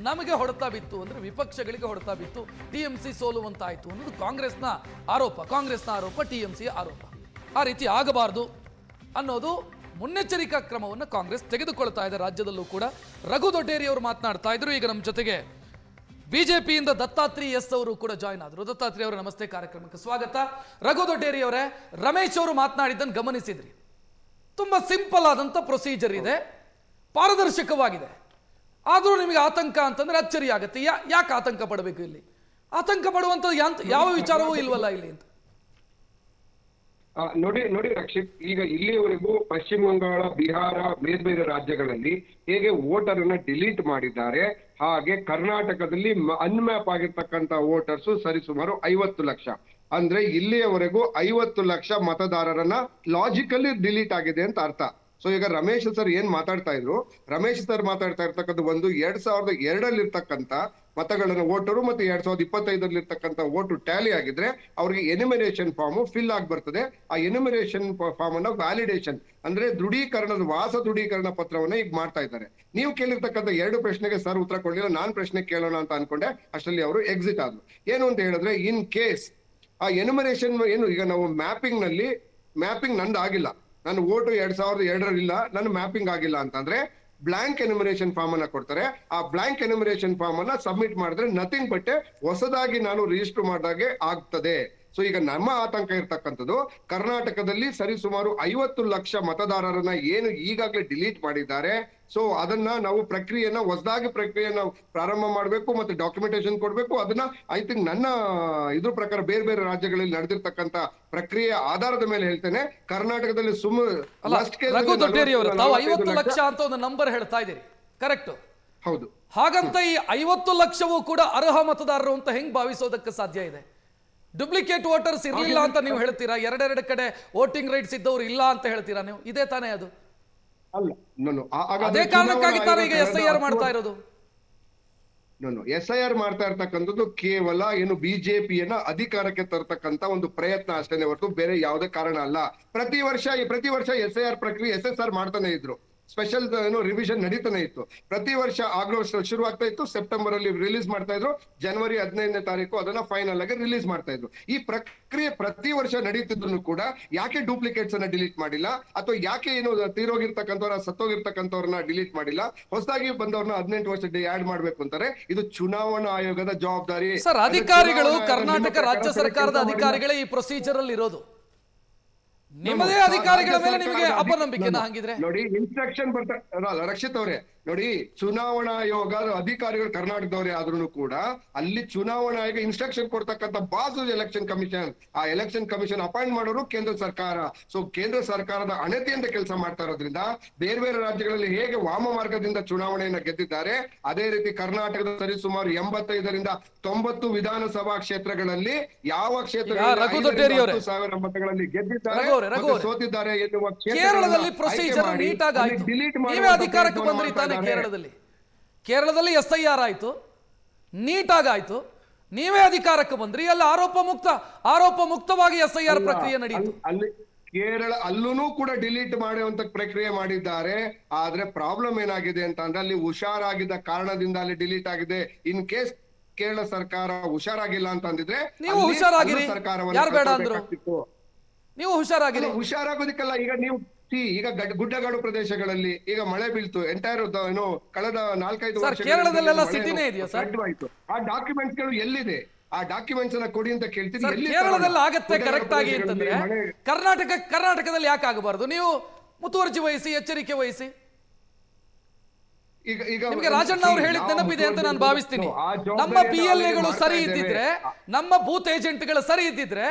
ನಮಗೆ ಹೊಡೆತ ಬಿತ್ತು ಅಂದ್ರೆ ವಿಪಕ್ಷಗಳಿಗೆ ಹೊಡೆತ ಬಿತ್ತು, ಟಿಎಂಸಿ ಸೋಲುವಂತಾಯ್ತು ಅನ್ನೋದು ಕಾಂಗ್ರೆಸ್ನ ಆರೋಪ, ಟಿಎಂಸಿ ಆರೋಪ. ಆ ರೀತಿ ಆಗಬಾರದು ಅನ್ನೋದು ಮುನ್ನೆಚ್ಚರಿಕಾ ಕ್ರಮವನ್ನು ಕಾಂಗ್ರೆಸ್ ತೆಗೆದುಕೊಳ್ತಾ ಇದೆ ರಾಜ್ಯದಲ್ಲೂ ಕೂಡ. ರಘು ದೊಡ್ಡೇರಿ ಅವರು ಮಾತನಾಡ್ತಾ ಇದ್ರು. ಈಗ ನಮ್ಮ ಜೊತೆಗೆ ಬಿಜೆಪಿಯಿಂದ ದತ್ತಾತ್ರಿ ಎಸ್ ಅವರು ಕೂಡ ಜಾಯ್ನ್ ಆದ್ರು. ದತ್ತಾತ್ರಿ ಅವರ ನಮಸ್ತೆ, ಕಾರ್ಯಕ್ರಮಕ್ಕೆ ಸ್ವಾಗತ. ರಘು ದೊಡ್ಡೇರಿ ಅವರೇ, ರಮೇಶ್ ಅವರು ಮಾತನಾಡಿದ್ದನ್ನು ಗಮನಿಸಿದ್ರಿ. ತುಂಬಾ ಸಿಂಪಲ್ ಆದಂತ ಪ್ರೊಸೀಜರ್ ಇದೆ, ಪಾರದರ್ಶಕವಾಗಿದೆ. ಆದ್ರೂ ನಿಮಗೆ ಆತಂಕ ಅಂತಂದ್ರೆ ಅಚ್ಚರಿ ಆಗುತ್ತೆ. ಯಾಕೆ ಆತಂಕ ಪಡಬೇಕು? ಇಲ್ಲಿ ಆತಂಕ ಪಡುವಂತ ಯಾವ ವಿಚಾರವೂ ಇಲ್ವಲ್ಲ ಇಲ್ಲಿ ಅಂತ. ನೋಡಿ ರಕ್ಷಿತ್, ಈಗ ಇಲ್ಲಿಯವರೆಗೂ ಪಶ್ಚಿಮ ಬಂಗಾಳ, ಬಿಹಾರ, ಬೇರೆ ಬೇರೆ ರಾಜ್ಯಗಳಲ್ಲಿ ಹೇಗೆ ವೋಟರ್ ಅನ್ನ ಡಿಲೀಟ್ ಮಾಡಿದ್ದಾರೆ, ಹಾಗೆ ಕರ್ನಾಟಕದಲ್ಲಿ ಅನ್ಮ್ಯಾಪ್ ಆಗಿರ್ತಕ್ಕಂಥ ವೋಟರ್ಸ್ ಸರಿಸುಮಾರು 50 ಲಕ್ಷ. ಅಂದ್ರೆ ಇಲ್ಲಿಯವರೆಗೂ 50 ಲಕ್ಷ ಮತದಾರರನ್ನ ಲಾಜಿಕಲಿ ಡಿಲೀಟ್ ಆಗಿದೆ ಅಂತ ಅರ್ಥ. ಸೊ ಈಗ ರಮೇಶ್ ಸರ್ ಏನ್ ಮಾತಾಡ್ತಾ ಇದ್ರು, ರಮೇಶ್ ಸರ್ ಮಾತಾಡ್ತಾ ಇರ್ತಕ್ಕಂಥ ಒಂದು 2002 ಇರ್ತಕ್ಕಂಥ ಮತಗಳನ್ನ ವೋಟರು ಮತ್ತೆ 2025 ಇರ್ತಕ್ಕಂಥ ವೋಟು ಟ್ಯಾಲಿ ಆಗಿದ್ರೆ ಅವ್ರಿಗೆ ಎನಿಮಿನೇಷನ್ ಫಾರ್ಮ್ ಫಿಲ್ ಆಗಿ ಬರ್ತದೆ. ಆ ಎನಿಮಿನೇಷನ್ ಫಾರ್ಮ್ ಅನ್ನ ವ್ಯಾಲಿಡೇಷನ್ ಅಂದ್ರೆ ವಾಸ ದೃಢೀಕರಣ ಪತ್ರವನ್ನ ಈಗ ಮಾಡ್ತಾ ಇದ್ದಾರೆ. ನೀವು ಕೇಳಿರ್ತಕ್ಕಂಥ 2 ಪ್ರಶ್ನೆಗೆ ಸರ್ ಉತ್ತರ ಕೊಡ್ಲಿಲ್ಲ, ನಾನ್ ಪ್ರಶ್ನೆ ಕೇಳೋಣ ಅಂತ ಅನ್ಕೊಂಡೆ, ಅಷ್ಟರಲ್ಲಿ ಅವರು ಎಕ್ಸಿಟ್ ಆದ್ರು. ಏನು ಅಂತ ಹೇಳಿದ್ರೆ, ಇನ್ ಕೇಸ್ ಆ ಎನಿಮಿನೇಷನ್ ಏನು, ಈಗ ನಾವು ಮ್ಯಾಪಿಂಗ್ ನಂದು ಆಗಿಲ್ಲ, ನನ್ನ ವೋಟು 2002 ಇಲ್ಲ, ನನ್ನ ಮ್ಯಾಪಿಂಗ್ ಆಗಿಲ್ಲ ಅಂತಂದ್ರೆ ಬ್ಲಾಂಕ್ ಎನಿಮಿನೇಷನ್ ಫಾರ್ಮ್ ಅನ್ನ ಕೊಡ್ತಾರೆ. ಆ ಬ್ಲಾಂಕ್ ಎನಿಮಿನೇಷನ್ ಫಾರ್ಮ್ ಅನ್ನ ಸಬ್ಮಿಟ್ ಮಾಡಿದ್ರೆ ನಥಿಂಗ್ ಬಟ್ ಹೊಸದಾಗಿ ನಾನು ರಿಜಿಸ್ಟರ್ ಮಾಡಿದಾಗೆ ಆಗ್ತದೆ. ಸೊ ಈಗ ನಮ್ಮ ಆತಂಕ ಇರ್ತಕ್ಕಂಥದ್ದು, ಕರ್ನಾಟಕದಲ್ಲಿ ಸರಿಸುಮಾರು 50 ಲಕ್ಷ ಮತದಾರರನ್ನ ಏನು ಈಗಾಗಲೇ ಡಿಲೀಟ್ ಮಾಡಿದ್ದಾರೆ. ಸೊ ಅದನ್ನ ನಾವು ಹೊಸದಾಗಿ ಪ್ರಕ್ರಿಯೆಯನ್ನ ಪ್ರಾರಂಭ ಮಾಡಬೇಕು, ಮತ್ತೆ ಡಾಕ್ಯುಮೆಂಟೇಶನ್ ಕೊಡ್ಬೇಕು. ಅದನ್ನ ಐ ಥಿಂಕ್ ನನ್ನ ಇದ್ರ ಪ್ರಕಾರ ಬೇರೆ ಬೇರೆ ರಾಜ್ಯಗಳಲ್ಲಿ ನಡೆದಿರ್ತಕ್ಕಂಥ ಪ್ರಕ್ರಿಯೆ ಆಧಾರದ ಮೇಲೆ ಹೇಳ್ತೇನೆ, ಕರ್ನಾಟಕದಲ್ಲಿ ರಘು ದೊಡ್ಡೇರಿ ಅವರು ತಾವು 50 ಲಕ್ಷ ಅಂತ ಒಂದು ನಂಬರ್ ಹೇಳ್ತಾ ಇದ್ದೀರಿ, ಕರೆಕ್ಟ್? ಹೌದು. ಹಾಗಂತ ಈ 50 ಲಕ್ಷವೂ ಕೂಡ ಅರ್ಹ ಮತದಾರರು ಅಂತ ಹೆಂಗ್ ಭಾವಿಸೋದಕ್ಕೆ ಸಾಧ್ಯ ಇದೆ? ಡುಪ್ಲಿಕೇಟ್ ವೋಟರ್ಸ್ ಇರ್ಲಿಲ್ಲ ಅಂತ ನೀವು ಹೇಳ್ತೀರಾ, ಎರಡೆರಡು ಕಡೆ ವೋಟಿಂಗ್ ರೈಟ್ಸ್ ಇದ್ದವರು ಇಲ್ಲ ಅಂತ ಹೇಳ್ತೀರಾ ನೀವು? ಇದೇ ತಾನೇ ಅದು? ಅಲ್ಲ, ಅದೇ ಕಾರಣಕ್ಕಾಗಿ ತಾನೇ ಈಗ SIR ಮಾಡ್ತಾ ಇರೋದು. SIR ಮಾಡ್ತಾ ಇರ್ತಕ್ಕಂಥದ್ದು ಕೇವಲ ಏನು ಬಿಜೆಪಿಯನ್ನ ಅಧಿಕಾರಕ್ಕೆ ತರ್ತಕ್ಕಂತ ಒಂದು ಪ್ರಯತ್ನ ಅಷ್ಟೇ ಹೊರತು ಬೇರೆ ಯಾವುದೇ ಕಾರಣ ಅಲ್ಲ. ಪ್ರತಿ ವರ್ಷ SIR ಪ್ರಕ್ರಿಯೆ SSR ಮಾಡ್ತಾನೆ ಇದ್ರು. ಸ್ಪೆಷಲ್ ರಿವಿಷನ್ ನಡೀತಾನೆ ಇತ್ತು. ಪ್ರತಿ ವರ್ಷ ಆಗಸ್ಟ್ ಶುರು ಆಗ್ತಾ ಇತ್ತು, ಸೆಪ್ಟೆಂಬರ್ ಅಲ್ಲಿ ರಿಲೀಸ್ ಮಾಡ್ತಾ ಇದ್ರು, ಜನವರಿ 15ನೇ ತಾರೀಕು ಅದನ್ನ ಫೈನಲ್ ಆಗಿ ರಿಲೀಸ್ ಮಾಡ್ತಾ ಇದ್ರು. ಈ ಪ್ರಕ್ರಿಯೆ ಪ್ರತಿ ವರ್ಷ ನಡೀತಿದ್ರು ಕೂಡ ಯಾಕೆ ಡೂಪ್ಲಿಕೇಟ್ಸ್ ಅನ್ನ ಡಿಲೀಟ್ ಮಾಡಿಲ್ಲ, ಅಥವಾ ಯಾಕೆ ಏನು ತೀರೋಗಿರ್ತಕ್ಕಂಥವ್ರ ಸತ್ತೋಗಿರ್ತಕ್ಕಂಥವ್ರನ್ನ ಡಿಲೀಟ್ ಮಾಡಿಲ್ಲ, ಹೊಸದಾಗಿ ಬಂದವ್ರನ್ನ 18 ವರ್ಷ ಆಡ್ ಮಾಡ್ಬೇಕು ಅಂತಾರೆ. ಇದು ಚುನಾವಣಾ ಆಯೋಗದ ಜವಾಬ್ದಾರಿ. ಸರ್, ಅಧಿಕಾರಿಗಳು ಕರ್ನಾಟಕ ರಾಜ್ಯ ಸರ್ಕಾರದ ಅಧಿಕಾರಿಗಳೇ ಈ ಪ್ರೊಸೀಜರ್ ಅಲ್ಲಿ ಇರೋದು. ನಿಮ್ಮದೇ ಅಧಿಕಾರಿಗಳ ಮೇಲೆ ನಿಮಗೆ ಅಪನಂಬಿಕೆನ ಹಾಗಿದ್ರೆ? ನೋಡಿ, ಇನ್ಸ್ಟ್ರಕ್ಷನ್ ರಕ್ಷಿತ್ ಅವರೇ, ನೋಡಿ, ಚುನಾವಣಾ ಆಯೋಗ ಅಧಿಕಾರಿಗಳು ಕರ್ನಾಟಕದವರೇ ಆದ್ರೂ ಕೂಡ ಅಲ್ಲಿ ಚುನಾವಣಾ ಆಯೋಗ ಇನ್ಸ್ಟ್ರಕ್ಷನ್ ಕೊಡ್ತಕ್ಕಂಥ ಬಾಸು ಎಲೆಕ್ಷನ್ ಕಮಿಷನ್. ಆ ಎಲೆಕ್ಷನ್ ಕಮಿಷನ್ ಅಪಾಯಿಂಟ್ ಮಾಡೋರು ಕೇಂದ್ರ ಸರ್ಕಾರ. ಸೊ ಕೇಂದ್ರ ಸರ್ಕಾರದ ಅಣತಿಯಿಂದ ಕೆಲಸ ಮಾಡ್ತಾ ಇರೋದ್ರಿಂದ ಬೇರೆ ಬೇರೆ ರಾಜ್ಯಗಳಲ್ಲಿ ಹೇಗೆ ವಾಮ ಮಾರ್ಗದಿಂದ ಚುನಾವಣೆಯನ್ನ ಗೆದ್ದಿದ್ದಾರೆ, ಅದೇ ರೀತಿ ಕರ್ನಾಟಕದ ಸರಿಸುಮಾರು 85ರಿಂದ 90 ವಿಧಾನಸಭಾ ಕ್ಷೇತ್ರಗಳಲ್ಲಿ ಯಾವ ಕ್ಷೇತ್ರಗಳಲ್ಲಿ 10,000 ಮತಗಳಲ್ಲಿ ಗೆದ್ದಿದ್ದಾರೆ, ಸೋತಿದ್ದಾರೆ ಎನ್ನುವ ಕೇರಳದಲ್ಲಿ ಪ್ರೊಸೀಜರ್ ನೀಟಾಗಿ ಆಯ್ತು. ನೀವೇ ಅಧಿಕಾರಕ್ಕೆ ಬಂದ್ರಿ ತಾನೇ ಕೇರಳದಲ್ಲಿ SIR ಆಯ್ತು, ನೀಟಾಗಿ ಆಯ್ತು, ನೀವೇ ಅಧಿಕಾರಕ್ಕೆ ಬಂದ್ರಿ. ಅಲ್ಲಿ ಆರೋಪ ಮುಕ್ತವಾಗಿ SIR ಪ್ರಕ್ರಿಯೆ ನಡೆಯಿತು. ಅಲ್ಲೂ ಕೂಡ ಡಿಲೀಟ್ ಮಾಡುವಂತ ಪ್ರಕ್ರಿಯೆ ಮಾಡಿದ್ದಾರೆ. ಆದ್ರೆ ಪ್ರಾಬ್ಲಮ್ ಏನಾಗಿದೆ ಅಂತ ಅಂದ್ರೆ, ಅಲ್ಲಿ ಹುಷಾರಾಗಿದ್ದ ಕಾರಣದಿಂದ ಅಲ್ಲಿ ಡಿಲೀಟ್ ಆಗಿದೆ. ಇನ್ ಕೇಸ್ ಕೇರಳ ಸರ್ಕಾರ ಹುಷಾರಾಗಿಲ್ಲ ಅಂತ ಅಂದಿದ್ರೆ ನೀವು ಹುಷಾರಾಗಿರಿ, ಯಾರು ಬೇಡ ಅಂದ್ರು? ನೀವು ಹುಷಾರಾಗಿರಿ. ಹುಷಾರಾಗೋದಿಕ್ಕಲ್ಲ, ಈಗ ಗುಡ್ಡಗಾಡು ಪ್ರದೇಶಗಳಲ್ಲಿ ಈಗ ಮಳೆ ಬೀಳ್ತು, ಎಂಟೈರ್ ಕಳೆದ 4-5 ವರ್ಷ ಕೇರಳದಲ್ಲೆಲ್ಲ ಸ್ಥಿತಿನೇ ಇದೆಯಾ ಸರ್? ಆ ಡಾಕ್ಯುಮೆಂಟ್ಸ್ ಗಳು ಎಲ್ಲಿದೆ? ಆ ಡಾಕ್ಯುಮೆಂಟ್ಸ್ ಅನ್ನ ಕೊಡಿ ಅಂತ ಕೇಳ್ತೀನಿ. ಕೇರಳದಲ್ಲಿ ಆಗತ್ತೆ ಕರೆಕ್ಟ್ ಆಗಿ ಅಂತಂದ್ರೆ ಕರ್ನಾಟಕದಲ್ಲಿ ಯಾಕೆ ಆಗಬಾರದು? ನೀವು ಮುತುವರ್ಜಿ ವಹಿಸಿ, ಎಚ್ಚರಿಕೆ ವಹಿಸಿ. ನಿಮ್ಗೆ ರಾಜಣ್ಣ ಅವ್ರು ಹೇಳಿದ ನೆನಪಿದೆ ಅಂತ ನಾನು ಭಾವಿಸ್ತೀನಿ. ನಮ್ಮ PLAಗಳು ಸರಿ ಇದ್ದಿದ್ರೆ, ನಮ್ಮ ಬೂತ್ ಏಜೆಂಟ್ಗಳು ಸರಿ ಇದ್ದಿದ್ರೆ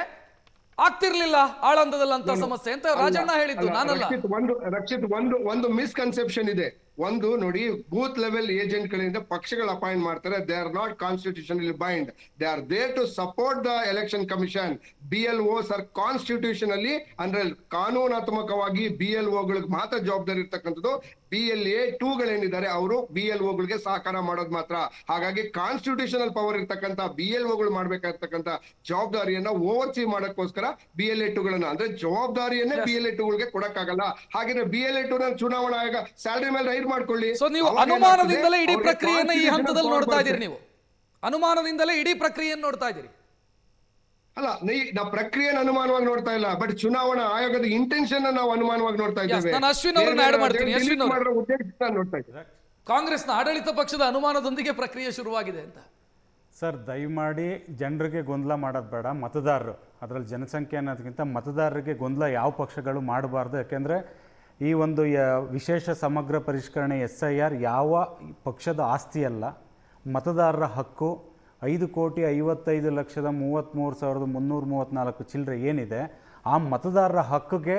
ಆಗ್ತಿರ್ಲಿಲ್ಲ ಆಳಂದದಲ್ಲಿ ಅಂತ ಸಮಸ್ಯೆ ಅಂತ ರಾಜಣ್ಣ ಹೇಳಿದ್ದು, ನಾನಲ್ಲ. ರಕ್ಷಿತ್, ಒಂದು ಮಿಸ್ಕನ್ಸೆಪ್ಷನ್ ಇದೆ. ಒಂದು ನೋಡಿ, ಬೂತ್ ಲೆವೆಲ್ ಏಜೆಂಟ್ ಗಳಿಂದ ಪಕ್ಷಗಳು ಅಪಾಯಿಂಟ್ ಮಾಡ್ತಾರೆ. They are not constitutionally bind, they are there to support the election commission. BLOs are constitutionally ಅಂದ್ರೆ ಕಾನೂನಾತ್ಮಕವಾಗಿ BLOಗಳಿಗೆ ಮಾತ್ರ ಜವಾಬ್ದಾರಿ ಇರ್ತಕ್ಕಂಥದ್ದು. BLA 2ಗಳೇನಿದ್ದಾರೆ ಅವರು BLOಗಳಿಗೆ ಸಹಕಾರ ಮಾಡೋದು ಮಾತ್ರ. ಹಾಗಾಗಿ ಕಾನ್ಸ್ಟಿಟ್ಯೂಷನಲ್ ಪವರ್ ಇರ್ತಕ್ಕಂಥ BLOಗಳು ಮಾಡ್ಬೇಕಾಗಿರ್ತಕ್ಕಂಥ ಜವಾಬ್ದಾರಿಯನ್ನ ಓವರ್ಸಿ ಮಾಡಕ್ಕೋಸ್ಕರ BLA 2ಗಳನ್ನ ಅಂದ್ರೆ ಜವಾಬ್ದಾರಿಯನ್ನೇ BLA 2ಗಳಿಗೆ ಕೊಡಕ್ಕಾಗಲ್ಲ. ಹಾಗಿದ್ರೆ BLA 2 ಚುನಾವಣಾ ಆಯೋಗ ಸ್ಯಾಲರಿ ಮೇಲೆ ರೈಡ್ ಮಾಡ್ಕೊಳ್ಳಿ. ಸೊ ನೀವು ಅನುಮಾನದಿಂದಲೇ ಇಡೀ ಪ್ರಕ್ರಿಯೆಯನ್ನು ಈ ಹಂತದಲ್ಲಿ ನೋಡ್ತಾ ಇದ್ದೀರಿ, ನೀವು ಅನುಮಾನದಿಂದಲೇ ಇಡೀ ಪ್ರಕ್ರಿಯೆಯನ್ನು ನೋಡ್ತಾ ಇದ್ದೀರಿ. ಅಲ್ಲ, ನಾವು ಪ್ರಕ್ರಿಯೆಯನ್ನು ಅನುಮಾನವಾಗಿ ನೋಡ್ತಾ ಇಲ್ಲ, ಬಟ್ ಚುನಾವಣಾ ಆಯೋಗದ ಇಂಟೆನ್ಷನ್ ನಾವು ಅನುಮಾನವಾಗಿ ನೋಡ್ತಾ ಇದ್ದೇವೆ. ನಾನು ಅಶ್ವಿನ್ ಅವರನ್ನ ಆಡ್ ಮಾಡ್ತೀನಿ. ಅಶ್ವಿನ್ ಅವರು ನೋಡ್ತಾ ಇದ್ದೇವೆ ಕಾಂಗ್ರೆಸ್ನ ಆಡಳಿತ ಪಕ್ಷದ ಅನುಮಾನದೊಂದಿಗೆ ಪ್ರಕ್ರಿಯೆ ಶುರುವಾಗಿದೆ ಅಂತ. ಸರ್, ದಯಮಾಡಿ ಜನರಿಗೆ ಗೊಂದಲ ಮಾಡೋದು ಬೇಡ. ಮತದಾರರು, ಅದರಲ್ಲಿ ಜನಸಂಖ್ಯೆ ಅನ್ನೋದಕ್ಕಿಂತ ಮತದಾರರಿಗೆ ಗೊಂದಲ ಯಾವ ಪಕ್ಷಗಳು ಮಾಡಬಾರ್ದು. ಯಾಕೆಂದರೆ ಈ ಒಂದು ವಿಶೇಷ ಸಮಗ್ರ ಪರಿಷ್ಕರಣೆ SIR ಯಾವ ಪಕ್ಷದ ಆಸ್ತಿ ಅಲ್ಲ, ಮತದಾರರ ಹಕ್ಕು. 5,55,33,334 ಚಿಲ್ಲರೆ ಏನಿದೆ, ಆ ಮತದಾರರ ಹಕ್ಕಿಗೆ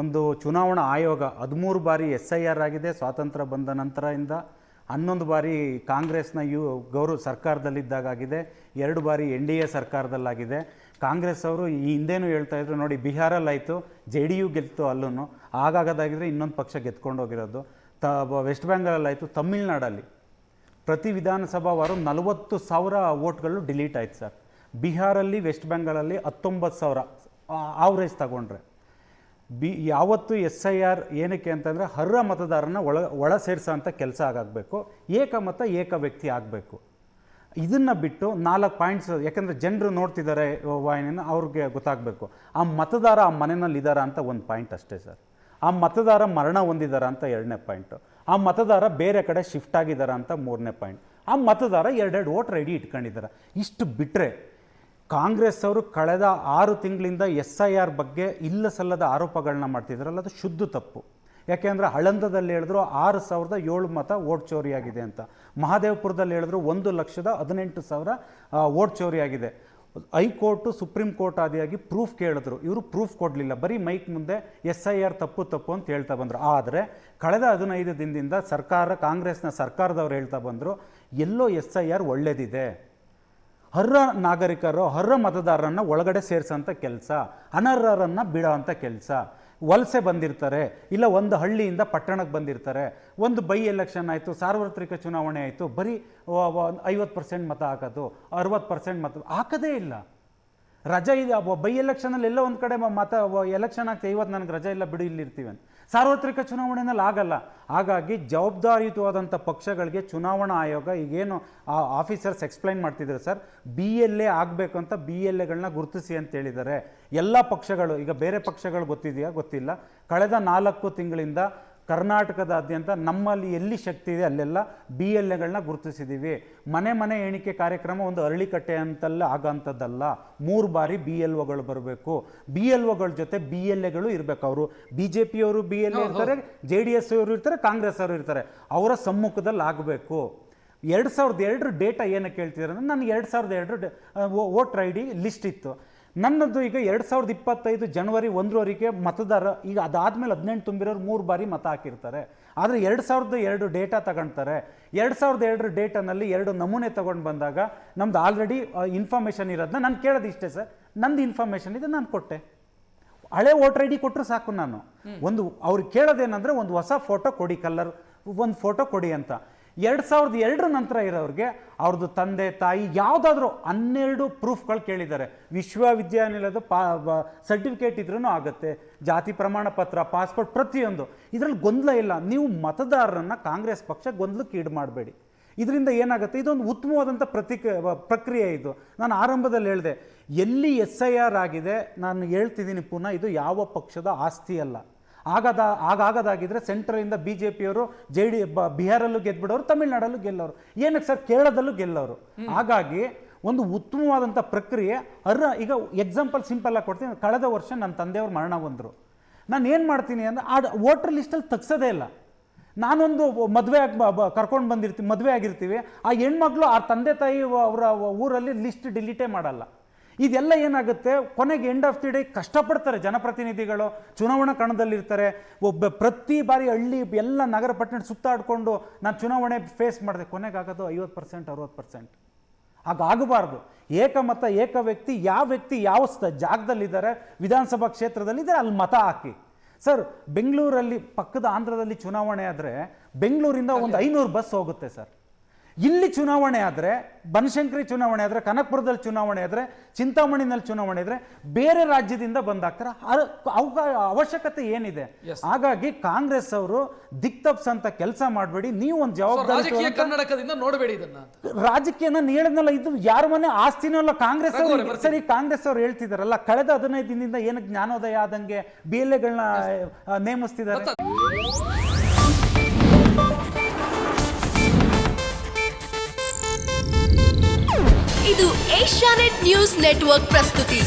ಒಂದು ಚುನಾವಣಾ ಆಯೋಗ 13 ಬಾರಿ SIR ಆಗಿದೆ ಸ್ವಾತಂತ್ರ್ಯ ಬಂದ ನಂತರದಿಂದ, 11 ಬಾರಿ ಕಾಂಗ್ರೆಸ್ನ ಸರ್ಕಾರದಲ್ಲಿದ್ದಾಗಿದೆ, 2 ಬಾರಿ NDA ಸರ್ಕಾರದಲ್ಲಾಗಿದೆ. ಕಾಂಗ್ರೆಸ್ ಅವರು ಈ ಹಿಂದೇನೂ ಹೇಳ್ತಾ ಇದ್ರು ನೋಡಿ, ಬಿಹಾರಲ್ಲಾಯಿತು JDU ಗೆಲ್ತು, ಅಲ್ಲೂ ಆಗಾಗದಾಗಿದ್ರೆ ಇನ್ನೊಂದು ಪಕ್ಷ ಗೆದ್ಕೊಂಡು ಹೋಗಿರೋದು. ವೆಸ್ಟ್ ಬೆಂಗಾಲಲ್ಲಾಯಿತು, ತಮಿಳ್ನಾಡಲ್ಲಿ ಪ್ರತಿ ವಿಧಾನಸಭಾವಾರು 40,000 ವೋಟ್ಗಳು ಡಿಲೀಟ್ ಆಯ್ತು ಸರ್. ಬಿಹಾರಲ್ಲಿ, ವೆಸ್ಟ್ ಬೆಂಗಾಲಲ್ಲಿ 19,000 ಆವ್ರೇಜ್ ತಗೊಂಡ್ರೆ. ಯಾವತ್ತು SIR ಏನಕ್ಕೆ ಅಂತಂದರೆ ಅರ್ಹ ಮತದಾರನ ಒಳ ಸೇರಿಸೋಂಥ ಕೆಲಸ ಆಗಬೇಕು, ಏಕಮತ ಏಕ ವ್ಯಕ್ತಿ ಆಗಬೇಕು. ಇದನ್ನು ಬಿಟ್ಟು 4 ಪಾಯಿಂಟ್ಸ್, ಯಾಕೆಂದರೆ ಜನರು ನೋಡ್ತಿದ್ದಾರೆ ವಾಹಿನಿನ, ಅವ್ರಿಗೆ ಗೊತ್ತಾಗಬೇಕು ಆ ಮತದಾರ ಆ ಮನೆಯಲ್ಲಿ ಇದ್ದಾರಾ ಅಂತ 1 ಪಾಯಿಂಟ್ ಅಷ್ಟೇ ಸರ್. ಆ ಮತದಾರ ಮರಣ ಹೊಂದಿದಾರ ಅಂತ 2ನೇ ಪಾಯಿಂಟು. ಆ ಮತದಾರ ಬೇರೆ ಕಡೆ ಶಿಫ್ಟ್ ಆಗಿದ್ದಾರ ಅಂತ 3ನೇ ಪಾಯಿಂಟ್. ಆ ಮತದಾರ 2 ವೋಟರ್ ID ಇಟ್ಕೊಂಡಿದ್ದಾರೆ. ಇಷ್ಟು ಬಿಟ್ಟರೆ ಕಾಂಗ್ರೆಸ್ ಅವರು ಕಳೆದ 6 ತಿಂಗಳಿಂದ SIR ಬಗ್ಗೆ ಇಲ್ಲ ಸಲ್ಲದ ಆರೋಪಗಳನ್ನ ಮಾಡ್ತಿದ್ದಾರಲ್ಲ, ಅದು ಶುದ್ಧ ತಪ್ಪು. ಯಾಕೆಂದರೆ ಆಳಂದದಲ್ಲಿ ಹೇಳಿದ್ರು 6,007 ಮತ ವೋಟ್ ಚೋರಿಯಾಗಿದೆ ಅಂತ, ಮಹಾದೇವಪುರದಲ್ಲಿ ಹೇಳಿದ್ರು 1,18,000 ವೋಟ್ ಚೋರಿಯಾಗಿದೆ. ಹೈಕೋರ್ಟು ಸುಪ್ರೀಂ ಕೋರ್ಟ್ ಆದಿಯಾಗಿ ಪ್ರೂಫ್ ಕೇಳಿದ್ರು, ಇವರು ಪ್ರೂಫ್ ಕೊಡಲಿಲ್ಲ, ಬರೀ ಮೈಕ್ ಮುಂದೆ SIR ತಪ್ಪು ಅಂತ ಹೇಳ್ತಾ ಬಂದರು. ಆದರೆ ಕಳೆದ 15 ದಿನದಿಂದ ಕಾಂಗ್ರೆಸ್ನ ಸರ್ಕಾರದವ್ರು ಹೇಳ್ತಾ ಬಂದರು, ಎಲ್ಲೋ SIR ಒಳ್ಳೇದಿದೆ, ಅರ್ಹ ನಾಗರಿಕರು ಅರ್ಹ ಮತದಾರರನ್ನು ಒಳಗಡೆ ಸೇರಿಸೋಂಥ ಕೆಲಸ, ಅನರ್ಹರನ್ನು ಬಿಡೋ ಅಂಥ ಕೆಲಸ. ವಲಸೆ ಬಂದಿರ್ತಾರೆ, ಇಲ್ಲ ಒಂದು ಹಳ್ಳಿಯಿಂದ ಪಟ್ಟಣಕ್ಕೆ ಬಂದಿರ್ತಾರೆ, ಒಂದು ಬೈ ಎಲೆಕ್ಷನ್ ಆಯಿತು, ಸಾರ್ವತ್ರಿಕ ಚುನಾವಣೆ ಆಯಿತು, ಬರೀ 50% ಮತ ಹಾಕೋದು, 60% ಮತ ಹಾಕೋದೇ ಇಲ್ಲ. ರಜೆ ಇದೆ, ಬೈ ಎಲೆಕ್ಷನಲ್ಲಿ ಎಲ್ಲ ಒಂದು ಕಡೆ ಎಲೆಕ್ಷನ್ ಆಗ್ತದೆ, ಇವತ್ತು ನನಗೆ ರಜೆ ಇಲ್ಲ ಬಿಡು ಇಲ್ಲಿರ್ತೀವಿ ಅಂತ. ಸಾರ್ವತ್ರಿಕ ಚುನಾವಣೆಯಲ್ಲಿ ಆಗಲ್ಲ. ಹಾಗಾಗಿ ಜವಾಬ್ದಾರಿಯುತವಾದಂಥ ಪಕ್ಷಗಳಿಗೆ ಚುನಾವಣಾ ಆಯೋಗ ಈಗೇನು ಆಫೀಸರ್ಸ್ ಎಕ್ಸ್ಪ್ಲೈನ್ ಮಾಡ್ತಿದ್ದಾರೆ ಸರ್, BLA ಆಗಬೇಕು ಅಂತ BLAಗಳನ್ನ ಗುರುತಿಸಿ ಅಂತ ಹೇಳಿದ್ದಾರೆ. ಎಲ್ಲ ಪಕ್ಷಗಳು, ಈಗ ಬೇರೆ ಪಕ್ಷಗಳು ಗೊತ್ತಿದೆಯಾ ಗೊತ್ತಿಲ್ಲ, ಕಳೆದ 4 ತಿಂಗಳಿಂದ ಕರ್ನಾಟಕದಾದ್ಯಂತ ನಮ್ಮಲ್ಲಿ ಎಲ್ಲಿ ಶಕ್ತಿ ಇದೆ ಅಲ್ಲೆಲ್ಲ BLAಗಳನ್ನ ಗುರುತಿಸಿದ್ದೀವಿ. ಮನೆ ಎಣಿಕೆ ಕಾರ್ಯಕ್ರಮ ಒಂದು ಅರಳಿಕಟ್ಟೆ ಅಂತಲ್ಲ ಆಗೋಂಥದ್ದಲ್ಲ, 3 ಬಾರಿ BLOಗಳು ಬರಬೇಕು. BLOಗಳ ಜೊತೆ BLAಗಳು ಇರಬೇಕು. ಅವರು BJPಯವರು BLA ಇರ್ತಾರೆ, JDS ಅವರು ಇರ್ತಾರೆ, ಕಾಂಗ್ರೆಸ್ ಅವರು ಇರ್ತಾರೆ, ಅವರ ಸಮ್ಮುಖದಲ್ಲಿ ಆಗಬೇಕು. 2002 ಡೇಟಾ ಏನಕ್ಕೆ ಹೇಳ್ತಿದ್ದಾರೆ ಅಂದರೆ, ನನಗೆ 2002 ವೋಟರ್ ID ಲಿಸ್ಟ್ ಇತ್ತು ನನ್ನದು. ಈಗ 2025 ಜನವರಿ 1ರವರೆಗೆ ಮತದಾರ, ಈಗ ಅದಾದಮೇಲೆ 18 ತುಂಬಿರೋರು 3 ಬಾರಿ ಮತ ಹಾಕಿರ್ತಾರೆ. ಆದರೆ 2002 ಡೇಟಾ ತಗೊಳ್ತಾರೆ. 2002 ಡೇಟಾನಲ್ಲಿ 2 ನಮೂನೆ ತೊಗೊಂಡು ಬಂದಾಗ ನಮ್ದು ಆಲ್ರೆಡಿ ಇನ್ಫಾರ್ಮೇಷನ್ ಇರೋದನ್ನ ನಾನು ಕೇಳೋದು ಇಷ್ಟೇ ಸರ್, ನಂದು ಇನ್ಫಾರ್ಮೇಷನ್ ಇದೆ, ನಾನು ಕೊಟ್ಟೆ. ಹಳೆ ವೋಟರ್ ID ಕೊಟ್ಟರು ಸಾಕು. ನಾನು ಒಂದು ಅವ್ರಿಗೆ ಕೇಳೋದೇನೆಂದರೆ, ಒಂದು ಹೊಸ ಫೋಟೋ ಕೊಡಿ, ಕಲರ್ ಒಂದು ಫೋಟೋ ಕೊಡಿ ಅಂತ. 2002 ನಂತರ ಇರೋರಿಗೆ ಅವ್ರದ್ದು ತಂದೆ ತಾಯಿ ಯಾವುದಾದ್ರೂ 12 ಪ್ರೂಫ್ಗಳು ಕೇಳಿದ್ದಾರೆ. ವಿಶ್ವವಿದ್ಯಾನಿಲಯದ ಸರ್ಟಿಫಿಕೇಟ್ ಇದ್ರೂ ಆಗುತ್ತೆ, ಜಾತಿ ಪ್ರಮಾಣ ಪತ್ರ, ಪಾಸ್ಪೋರ್ಟ್, ಪ್ರತಿಯೊಂದು. ಇದರಲ್ಲಿ ಗೊಂದಲ ಇಲ್ಲ. ನೀವು ಮತದಾರರನ್ನು ಕಾಂಗ್ರೆಸ್ ಪಕ್ಷ ಗೊಂದಲಕ್ಕೆ ಈಡು ಮಾಡಬೇಡಿ. ಇದರಿಂದ ಏನಾಗುತ್ತೆ, ಇದೊಂದು ಉತ್ತಮವಾದಂಥ ಪ್ರಕ್ರಿಯೆ. ಇದು ನಾನು ಆರಂಭದಲ್ಲಿ ಹೇಳಿದೆ, ಎಲ್ಲಿ SIR ಆಗಿದೆ, ನಾನು ಹೇಳ್ತಿದ್ದೀನಿ ಪುನಃ, ಇದು ಯಾವ ಪಕ್ಷದ ಆಸ್ತಿ ಅಲ್ಲ. ಆಗಾಗದಾಗಿದ್ರೆ ಸೆಂಟ್ರಲಿಂದ BJPಯವರು ಬಿಹಾರಲ್ಲೂ ಗೆದ್ಬಿಡೋರು, ತಮಿಳ್ನಾಡಲ್ಲೂ ಗೆಲ್ಲೋರು, ಏನಕ್ಕೆ ಸರ್ ಕೇರಳದಲ್ಲೂ ಗೆಲ್ಲೋರು. ಹಾಗಾಗಿ ಒಂದು ಉತ್ತಮವಾದಂಥ ಪ್ರಕ್ರಿಯೆ. ಈಗ ಎಕ್ಸಾಂಪಲ್ ಸಿಂಪಲ್ ಆಗಿ ಕೊಡ್ತೀನಿ. ಕಳೆದ ವರ್ಷ ನನ್ನ ತಂದೆಯವ್ರು ಮರಣ ಹೊಂದರು. ನಾನು ಏನು ಮಾಡ್ತೀನಿ ಅಂದರೆ, ಆ ವೋಟರ್ ಲಿಸ್ಟಲ್ಲಿ ತೆಗ್ಸೋದೇ ಇಲ್ಲ. ನಾನೊಂದು ಮದುವೆ ಕರ್ಕೊಂಡು ಬಂದಿರ್ತೀವಿ, ಮದುವೆ ಆಗಿರ್ತೀವಿ, ಆ ಹೆಣ್ಮಕ್ಳು ಆ ತಂದೆ ತಾಯಿ ಅವರ ಊರಲ್ಲಿ ಲಿಸ್ಟ್ ಡಿಲೀಟೇ ಮಾಡಲ್ಲ. ಇದೆಲ್ಲ ಏನಾಗುತ್ತೆ, ಕೊನೆಗೆ ಎಂಡ್ ಆಫ್ ದಿ ಡೇ ಕಷ್ಟಪಡ್ತಾರೆ ಜನಪ್ರತಿನಿಧಿಗಳು, ಚುನಾವಣಾ ಕಣದಲ್ಲಿರ್ತಾರೆ. ಪ್ರತಿ ಬಾರಿ ಹಳ್ಳಿ ಎಲ್ಲ ನಗರ ಪಟ್ಟಣ ಸುತ್ತಾಡಿಕೊಂಡು ನಾನು ಚುನಾವಣೆ ಫೇಸ್ ಮಾಡಿದೆ, ಕೊನೆಗಾಗೋದು 50% 60%. ಹಾಗಾಗಬಾರ್ದು. ಏಕಮತ ಏಕ ವ್ಯಕ್ತಿ, ಯಾವ ವ್ಯಕ್ತಿ ಯಾವ ಜಾಗದಲ್ಲಿದ್ದಾರೆ, ವಿಧಾನಸಭಾ ಕ್ಷೇತ್ರದಲ್ಲಿದ್ದಾರೆ, ಅಲ್ಲಿ ಮತ ಹಾಕಿ. ಸರ್ ಬೆಂಗಳೂರಲ್ಲಿ ಪಕ್ಕದ ಆಂಧ್ರದಲ್ಲಿ ಚುನಾವಣೆ ಆದರೆ ಬೆಂಗಳೂರಿಂದ ಒಂದು 500 ಬಸ್ ಹೋಗುತ್ತೆ ಸರ್. ಇಲ್ಲಿ ಚುನಾವಣೆ ಆದರೆ, ಬನಶಂಕರಿ ಚುನಾವಣೆ ಆದರೆ, ಕನಕಪುರದಲ್ಲಿ ಚುನಾವಣೆ ಆದರೆ, ಚಿಂತಾಮಣಿನಲ್ಲಿ ಚುನಾವಣೆ ಆದರೆ ಬೇರೆ ರಾಜ್ಯದಿಂದ ಬಂದಾಗ್ತಾರೆ. ಅವಶ್ಯಕತೆ ಏನಿದೆ? ಹಾಗಾಗಿ ಕಾಂಗ್ರೆಸ್ ಅವರು ದಿಕ್ತಪ್ಸಂತ ಕೆಲಸ ಮಾಡಬೇಡಿ. ನೀವು ಒಂದು ಜವಾಬ್ದಾರಿ ಕರ್ನಾಟಕದಿಂದ ನೋಡಬೇಡಿ ಇದನ್ನ. ರಾಜಕೀಯನ ಹೇಳಿದ್ನಲ್ಲ, ಇದು ಯಾರ ಮನೆ ಆಸ್ತಿನೂ ಅಲ್ಲ. ಕಾಂಗ್ರೆಸ್ ಅವರು ಸರಿ, ಕಾಂಗ್ರೆಸ್ ಅವರು ಹೇಳ್ತಿದಾರಲ್ಲ, ಕಳೆದ 15 ದಿನದಿಂದ ಏನು ಜ್ಞಾನೋದಯ ಆದಂಗೆ BLAಗಳನ್ನ ನೇಮಿಸ್ತಿದ್ದಾರೆ. ಇದು ಏಷ್ಯಾನೆಟ್ ನ್ಯೂಸ್ ನೆಟ್ವರ್ಕ್ ಪ್ರಸ್ತುತಿ.